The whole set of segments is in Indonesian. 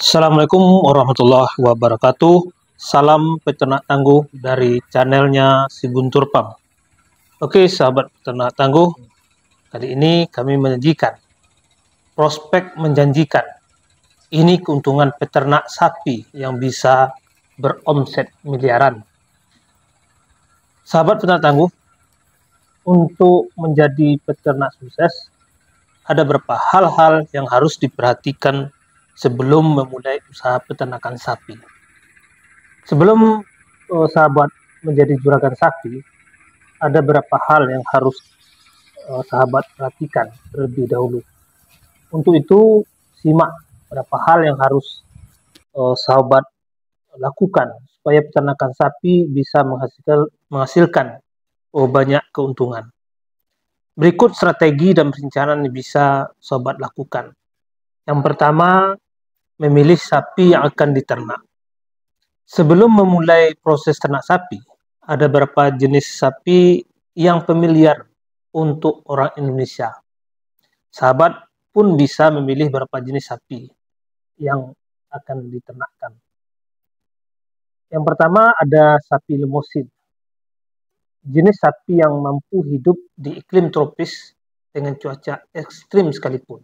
Assalamualaikum warahmatullahi wabarakatuh. Salam peternak tangguh dari channelnya Si Guntur Farm. Oke sahabat peternak tangguh, kali ini kami menyajikan prospek menjanjikan. Ini keuntungan peternak sapi yang bisa beromset miliaran. Sahabat peternak tangguh, untuk menjadi peternak sukses, ada beberapa hal-hal yang harus diperhatikan sebelum memulai usaha peternakan sapi. Sebelum sahabat menjadi juragan sapi, ada beberapa hal yang harus sahabat perhatikan terlebih dahulu. Untuk itu, simak beberapa hal yang harus sahabat lakukan supaya peternakan sapi bisa menghasilkan banyak keuntungan. Berikut strategi dan perencanaan yang bisa sahabat lakukan. Yang pertama, memilih sapi yang akan diternak. Sebelum memulai proses ternak sapi, ada beberapa jenis sapi yang familiar untuk orang Indonesia. Sahabat pun bisa memilih beberapa jenis sapi yang akan diternakkan. Yang pertama ada sapi lemosin. Jenis sapi yang mampu hidup di iklim tropis dengan cuaca ekstrim sekalipun.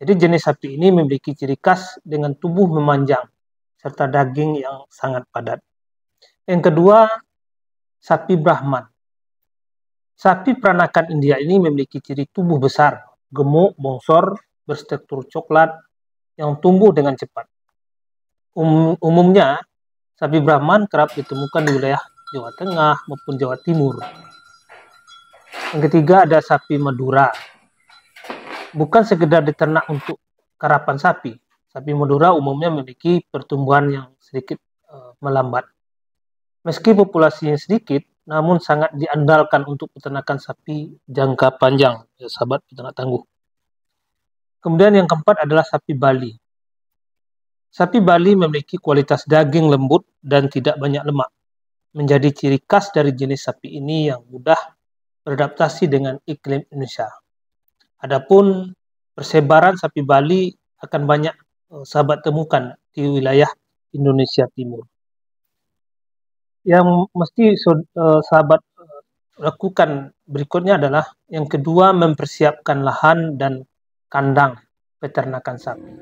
Jadi jenis sapi ini memiliki ciri khas dengan tubuh memanjang serta daging yang sangat padat. Yang kedua, sapi Brahman. Sapi peranakan India ini memiliki ciri tubuh besar, gemuk, bongsor, berstruktur coklat yang tumbuh dengan cepat. Umumnya, sapi Brahman kerap ditemukan di wilayah Jawa Tengah maupun Jawa Timur. Yang ketiga ada sapi Madura. Bukan sekedar diternak untuk karapan sapi. Sapi Madura umumnya memiliki pertumbuhan yang sedikit melambat. Meski populasinya sedikit, namun sangat diandalkan untuk peternakan sapi jangka panjang, ya sahabat peternak tangguh. Kemudian yang keempat adalah sapi Bali. Sapi Bali memiliki kualitas daging lembut dan tidak banyak lemak. Menjadi ciri khas dari jenis sapi ini yang mudah beradaptasi dengan iklim Indonesia. Adapun persebaran sapi Bali akan banyak sahabat temukan di wilayah Indonesia Timur. Yang mesti sahabat lakukan berikutnya adalah yang kedua, mempersiapkan lahan dan kandang peternakan sapi.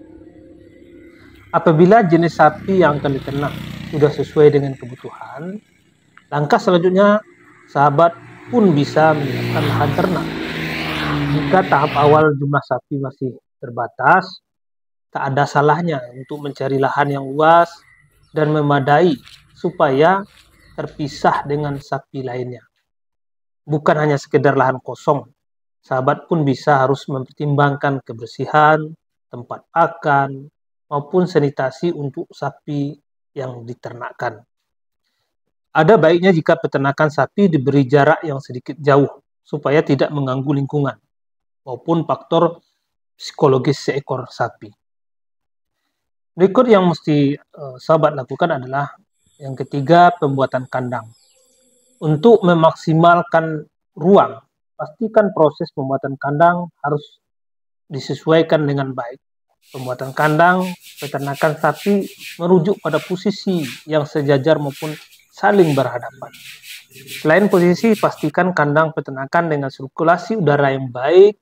Apabila jenis sapi yang akan diternak sudah sesuai dengan kebutuhan, langkah selanjutnya sahabat pun bisa menyiapkan lahan ternak. Jika tahap awal jumlah sapi masih terbatas, tak ada salahnya untuk mencari lahan yang luas dan memadai supaya terpisah dengan sapi lainnya. Bukan hanya sekedar lahan kosong, sahabat pun bisa harus mempertimbangkan kebersihan, tempat pakan, maupun sanitasi untuk sapi yang diternakkan. Ada baiknya jika peternakan sapi diberi jarak yang sedikit jauh supaya tidak mengganggu lingkungan maupun faktor psikologis seekor sapi. Berikut yang mesti sahabat lakukan adalah yang ketiga, pembuatan kandang. Untuk memaksimalkan ruang, pastikan proses pembuatan kandang harus disesuaikan dengan baik. Pembuatan kandang peternakan sapi merujuk pada posisi yang sejajar maupun saling berhadapan. Selain posisi, pastikan kandang peternakan dengan sirkulasi udara yang baik,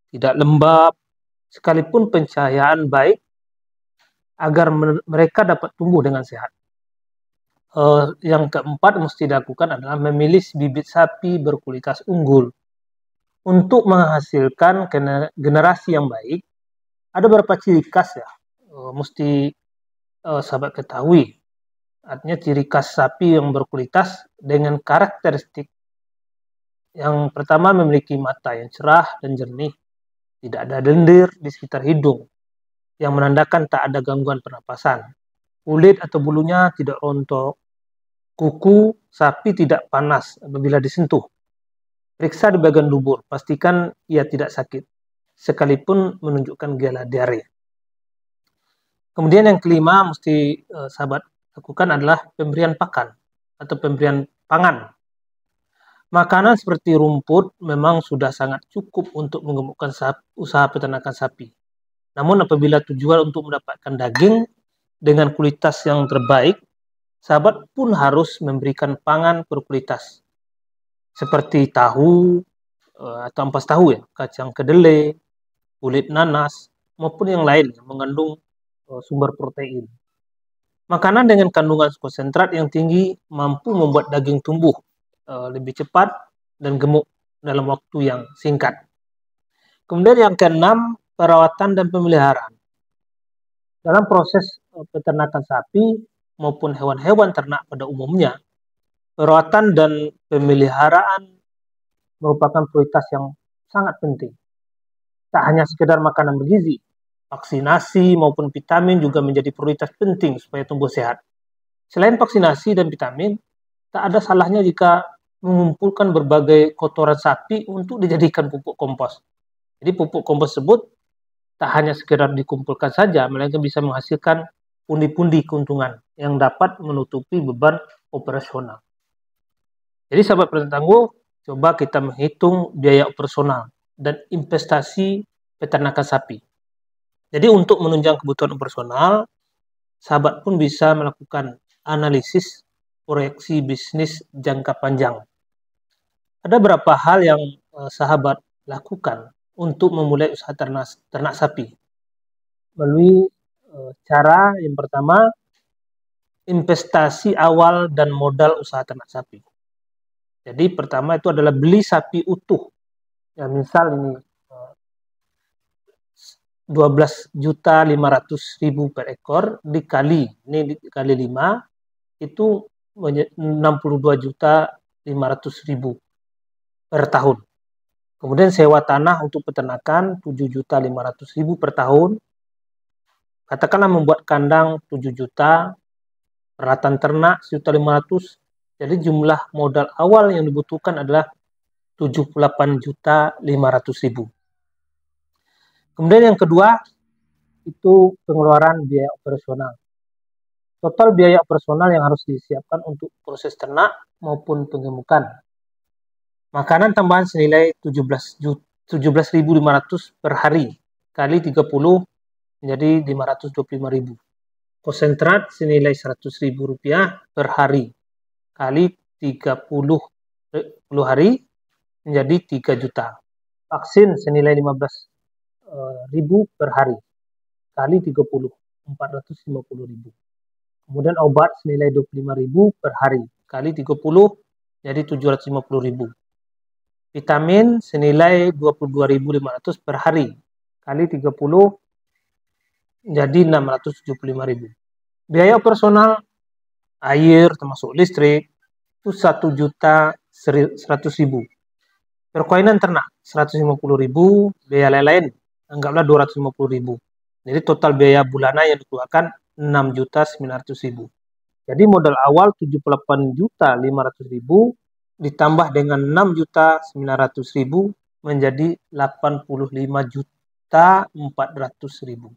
tidak lembab, sekalipun pencahayaan baik, agar mereka dapat tumbuh dengan sehat. Yang keempat mesti dilakukan adalah memilih bibit sapi berkualitas unggul. Untuk menghasilkan generasi yang baik, ada beberapa ciri khas ya, mesti sahabat ketahui. Artinya ciri khas sapi yang berkualitas dengan karakteristik. Yang pertama, memiliki mata yang cerah dan jernih. Tidak ada lendir di sekitar hidung, yang menandakan tak ada gangguan pernapasan. Kulit atau bulunya tidak rontok. Kuku sapi tidak panas apabila disentuh. Periksa di bagian dubur, pastikan ia tidak sakit, sekalipun menunjukkan gejala diare. Kemudian yang kelima mesti sahabat lakukan adalah pemberian pakan atau pemberian pangan. Makanan seperti rumput memang sudah sangat cukup untuk menggemukkan usaha peternakan sapi. Namun apabila tujuan untuk mendapatkan daging, dengan kualitas yang terbaik, sahabat pun harus memberikan pangan berkualitas seperti tahu atau ampas tahu ya, kacang kedelai, kulit nanas, maupun yang lain yang mengandung sumber protein. Makanan dengan kandungan konsentrat yang tinggi mampu membuat daging tumbuh lebih cepat dan gemuk dalam waktu yang singkat. Kemudian yang keenam, perawatan dan pemeliharaan. Dalam proses peternakan sapi maupun hewan-hewan ternak pada umumnya, perawatan dan pemeliharaan merupakan prioritas yang sangat penting. Tak hanya sekedar makanan bergizi, vaksinasi maupun vitamin juga menjadi prioritas penting supaya tumbuh sehat. Selain vaksinasi dan vitamin, tak ada salahnya jika mengumpulkan berbagai kotoran sapi untuk dijadikan pupuk kompos. Jadi pupuk kompos tersebut tak hanya sekedar dikumpulkan saja, melainkan bisa menghasilkan pundi-pundi keuntungan yang dapat menutupi beban operasional. Jadi sahabat Tangguh, coba kita menghitung biaya operasional dan investasi peternakan sapi. Jadi untuk menunjang kebutuhan operasional, sahabat pun bisa melakukan analisis proyeksi bisnis jangka panjang. Ada beberapa hal yang sahabat lakukan untuk memulai usaha ternak sapi. Melalui cara yang pertama, investasi awal dan modal usaha ternak sapi. Jadi pertama itu adalah beli sapi utuh. Ya, misal ini 12.500.000 per ekor dikali 5 itu 62.500.000 per tahun. Kemudian sewa tanah untuk peternakan 7.500.000 per tahun. Katakanlah membuat kandang 7 juta, peralatan ternak 1.500.000. Jadi jumlah modal awal yang dibutuhkan adalah 78.500.000. Kemudian yang kedua itu pengeluaran biaya operasional. Total biaya operasional yang harus disiapkan untuk proses ternak maupun penggemukan. Makanan tambahan senilai 17.500 per hari kali 30 menjadi 525.000. Konsentrat senilai Rp100.000 per hari kali 30 hari menjadi 3 juta. Vaksin senilai 15.000 per hari kali 30 450.000. Kemudian obat senilai 25.000 per hari kali 30 jadi 750.000. Vitamin senilai 22.500 per hari kali 30 jadi 675.000. Biaya operasional air termasuk listrik itu 1.100.000. Perkawinan ternak 150.000, biaya lain-lain anggaplah 250.000. Jadi total biaya bulanan yang dikeluarkan 6.900.000. Jadi modal awal 78.500.000 ditambah dengan 6.900.000 menjadi 85.400.000.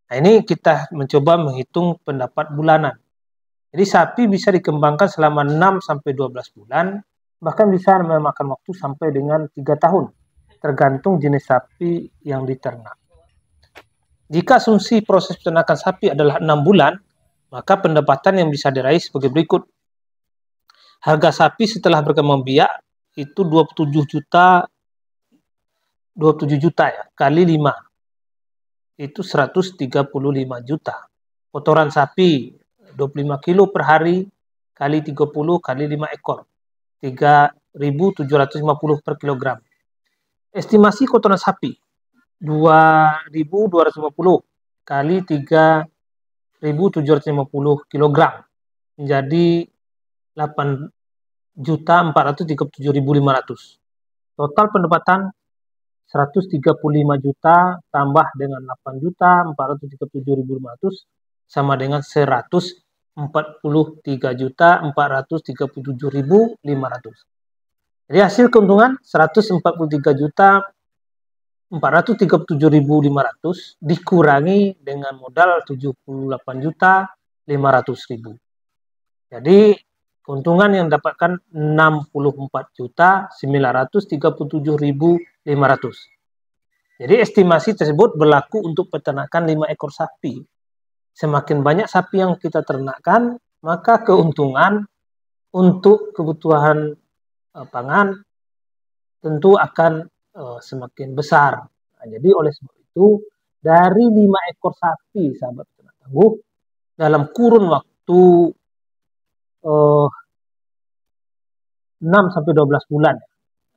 Nah, ini kita mencoba menghitung pendapat bulanan. Jadi sapi bisa dikembangkan selama 6-12 bulan, bahkan bisa memakan waktu sampai dengan 3 tahun, tergantung jenis sapi yang diternak. Jika asumsi proses peternakan sapi adalah 6 bulan, maka pendapatan yang bisa diraih sebagai berikut. Harga sapi setelah berkembang biak itu 27 juta ya, kali 5. Itu 135 juta. Kotoran sapi 25 kilo per hari kali 30 kali 5 ekor. 3.750 per kilogram. Estimasi kotoran sapi 2.250 kali 3.750 kilogram menjadi 8.437.500. Total pendapatan 135 juta tambah dengan 8.437.500 sama dengan 143.437.500. Jadi hasil keuntungan 143.437.500 dikurangi dengan modal 78.500.000. Jadi keuntungan yang dapatkan 64.937.500. Jadi estimasi tersebut berlaku untuk peternakan 5 ekor sapi. Semakin banyak sapi yang kita ternakkan, maka keuntungan untuk kebutuhan pangan tentu akan semakin besar. Nah, jadi oleh sebab itu, dari 5 ekor sapi, sahabat peternak tangguh, dalam kurun waktu 6-12 bulan,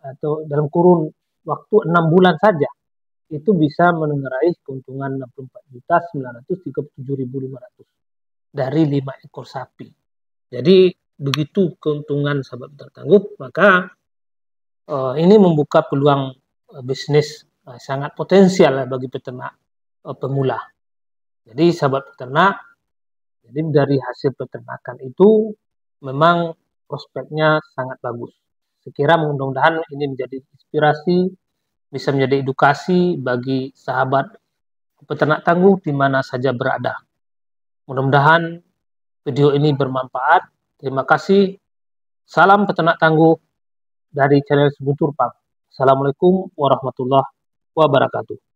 atau dalam kurun waktu 6 bulan saja, itu bisa mengenai keuntungan 64.937.500 dari 5 ekor sapi. Jadi begitu keuntungan sahabat peternak tangguh, maka ini membuka peluang bisnis sangat potensial bagi peternak pemula. Jadi sahabat peternak, jadi dari hasil peternakan itu memang prospeknya sangat bagus. Sekira mudah-mudahan ini menjadi inspirasi, bisa menjadi edukasi bagi sahabat peternak tangguh di mana saja berada. Mudah-mudahan video ini bermanfaat. Terima kasih. Salam peternak tangguh dari channel Sekutur Farm. Assalamualaikum warahmatullahi wabarakatuh.